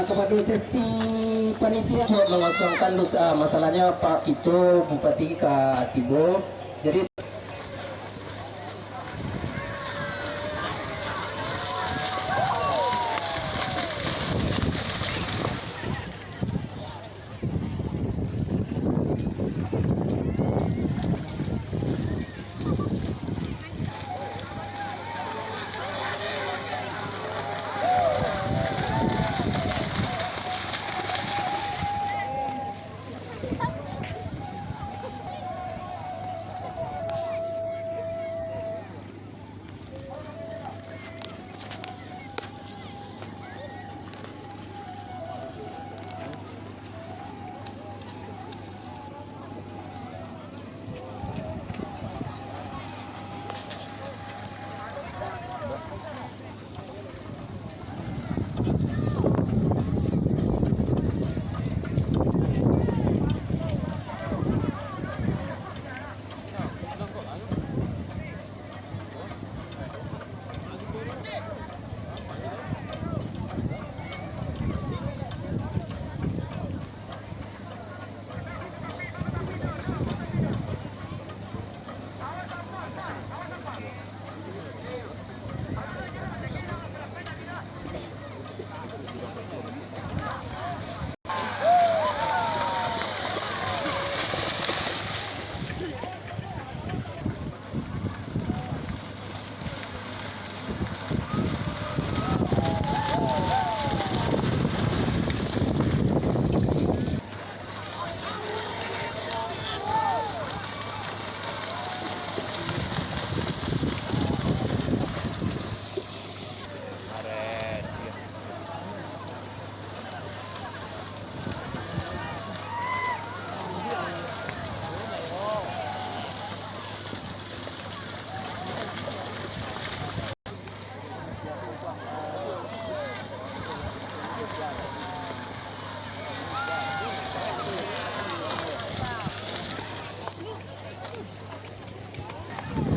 kepada sesi panitia mengosongkan dosa, masalahnya Pak Kito Bupati Katibo. Jadi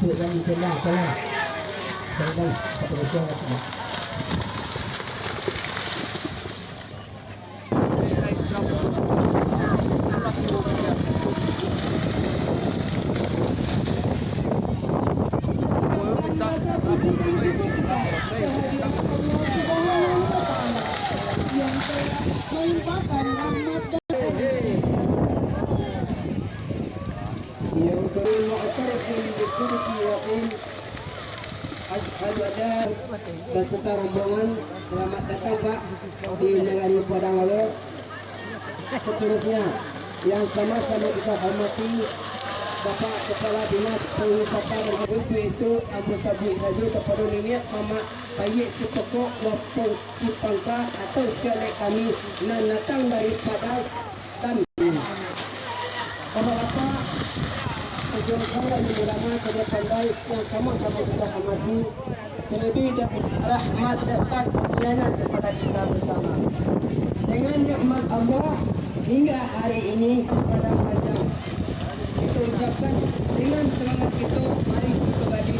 yang ditendang jalan kepolisian beserta rombongan. Selamat datang Pak di Negari Padang Lalu. Seterusnya yang sama-sama kita hormati Bapak Kepala Dinas Pariwisata dan Agama itu Abu Sabu saja kepada ini Mama Bayi si pokok wapung si pangka atau sialek kami nan datang daripada dan Bapak-bapak tujuan saya mengulangi kerja pandai yang sama-sama kita hormati, terlebih dari rahmat serta pelayanan kepada kita bersama. Dengan nikmat Allah hingga hari ini pada panjang kita ucapkan dengan semangat kita, mari kita kembali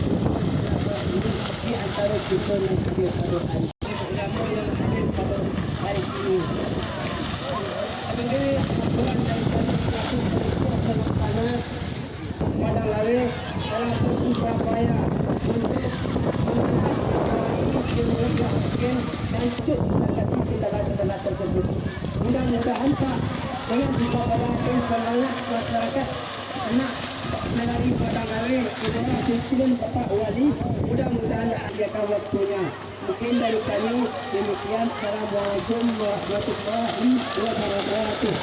di antara kita dan kebiasaan ulama yang hadir pada hari ini. Sebagai kumpulan daripada suatu pelaksana Padang Lawe telah berusaha payah untuk mengangkat acara ini semoga mungkin dan untuk mengatasi kendala-kendala tersebut. Mudah-mudahan Pak dengan bisa melakukan semangat masyarakat anak negari Padang Lawe kepada Presiden Bapak Wali, mudah-mudahan akan waktunya. Mungkin dari kami demikian. Assalamualaikum warahmatullahi wabarakatuh.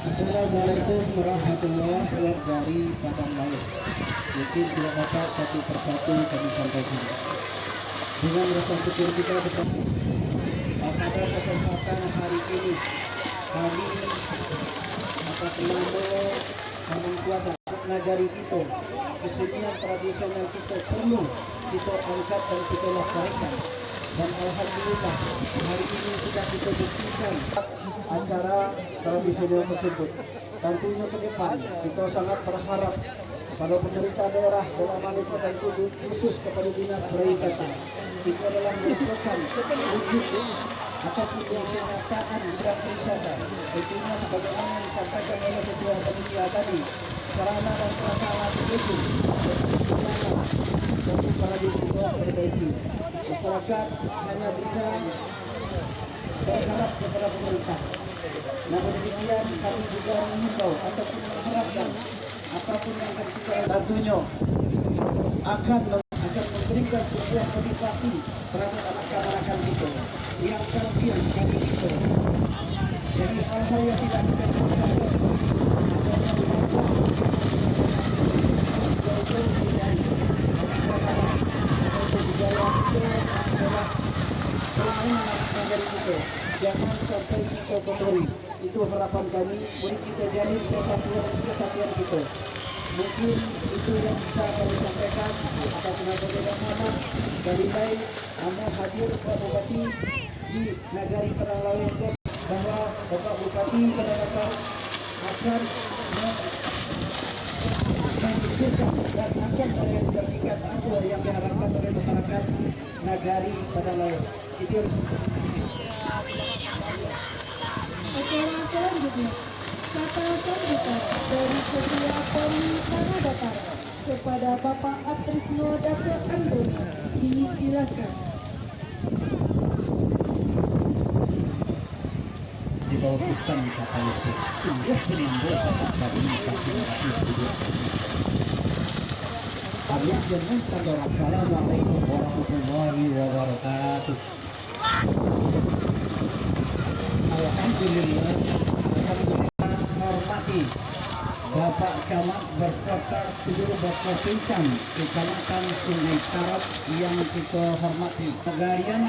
Assalamualaikum warahmatullahi wabarakatuh dari Padang Lawe. Mungkin tidak dapat satu persatu kami sampaikan. Dengan rasa syukur kita pada kesempatan hari ini, kami atas nama Kampung Kuada ngajari kita kesenian tradisional kita perlu kita angkat dan kita lestarikan. Dan alhamdulillah hari ini sudah kita buktikan acara tradisional tersebut. Tentunya ke depan kita sangat berharap pada pemerintah daerah dalam hal ini dan khusus kepada dinas pariwisata itu adalah merupakan wujud ataupun kenyataan sedang wisata. Tentunya sebagaimana yang disampaikan oleh Ketua Panitia tadi, sarana dan prasarana itu tentu para kita perbaiki. Masyarakat hanya bisa berharap kepada pemerintah. Namun demikian kami juga mengimbau ataupun mengharapkan apapun yang akan kita tentunya akan memberikan sebuah motivasi terhadap anak-anak kita yang terbiar kali itu. Jadi hal-hal yang tidak kita inginkan seperti jangan sampai kita kotori. Itu harapan kami. Mari kita jalin kesatuan kita. Mungkin itu yang bisa kami sampaikan atas nama Bapak Muhammad. Sekali lagi, kami hadir Pak Bupati di Nagari Padang bahwa Bapak Bupati Padang akan menunjukkan dan akan merealisasikan apa yang diharapkan oleh masyarakat Nagari Padang. Itu acara selanjutnya kata sambutan dari Ketua Pembicara Datar kepada Bapak Atrisno Dato Andoni, disilakan. di bawah sultan kapalistik sungguh menimbulkan dari Assalamualaikum warahmatullahi wabarakatuh. Alhamdulillah, hormati Bapak Camat beserta seluruh Bapak Pincang Kecamatan Sungai Tarat yang kita hormati. Negarian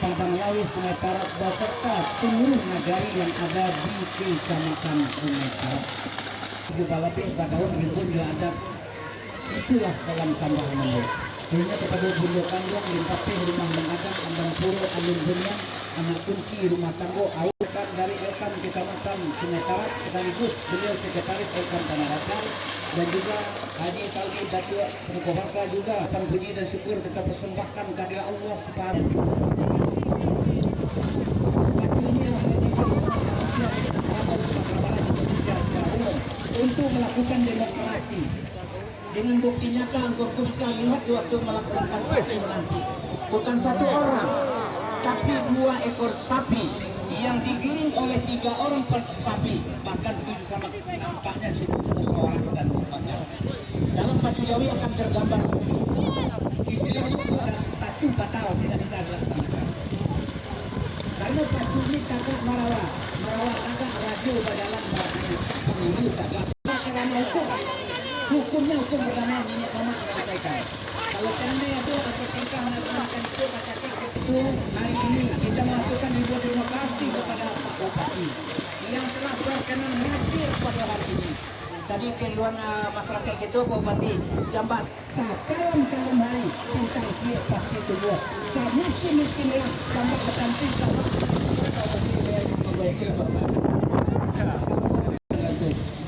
Padang Lawi Sungai Tarat beserta seluruh nagari yang ada di Kecamatan Sungai Tarat. Juga lebih tahun pun juga ada. Itulah dalam sambahan menurut. Sehingga kepada beliau kandung limpatih rumah mengadang andang puro alun dunia anak kunci rumah tanggo aukan dari Elkan Kecamatan Sungai Tarat sekaligus beliau sekretaris Elkan Tanah Datar dan juga Haji Talgi Datuk Perkobasa juga akan puji dan syukur kita persembahkan kehadirat Allah Subhanahu untuk melakukan demokrasi. Dengan bukti nyata engkau bisa lihat waktu melakukan voting nanti. Bukan satu orang, tapi 2 ekor sapi yang digiring oleh 3 orang per sapi. Bahkan itu sama nampaknya musyawarah dan mufakat. Dalam pacu Jawi akan tergambar istilah itu ada pacu batal tidak bisa dilaksanakan. Karena pacu ini kakak marawa kakak radio badalan barangnya pemilu kakak. Karena hukumnya hukum berdamaian ini Muhammad menyelesaikan. Kalau karena itu apakah melakukan itu hari ini kita melakukan ribuan terima kasih kepada Pak Bupati yang telah berkenan hadir pada hari ini. Tadi keluhan masyarakat itu Bupati jambat sakalam hari tentang siap pasti tubuh. Miskin yang jambat berkantin sama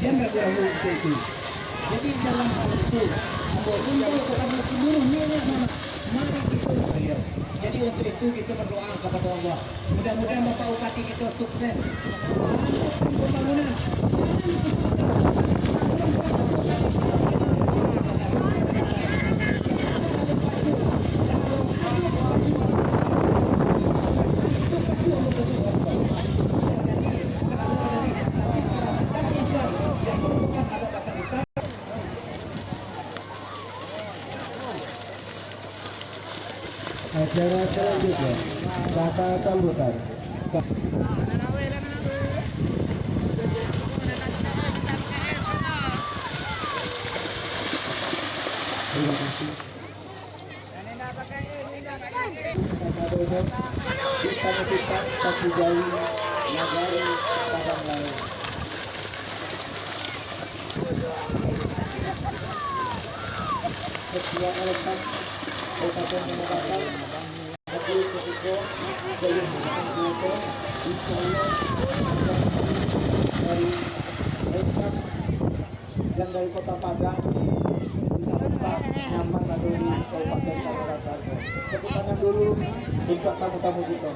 jangan berlalu itu. Jadi dalam hal itu untuk kepada seluruh milik mari kita bayar. Jadi untuk itu kita berdoa kepada Allah. Mudah-mudahan Bapak Bupati kita sukses pembangunan. Acara selanjutnya kata sambutan. Terima kasih. Kita Pacu Jawi Nagari Padang Lawi. Ketua Elkan Kabupaten Tanah Datar, Haji Kargo sebelum foto insya Allah dari Ekmas yang dari Kota Padang bisa tetap nyaman lalu di Kabupaten Tangerang Kargo. Tepuk tangan dulu untuk tamu-tamu kita.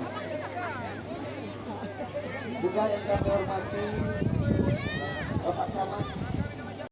Juga yang kami hormati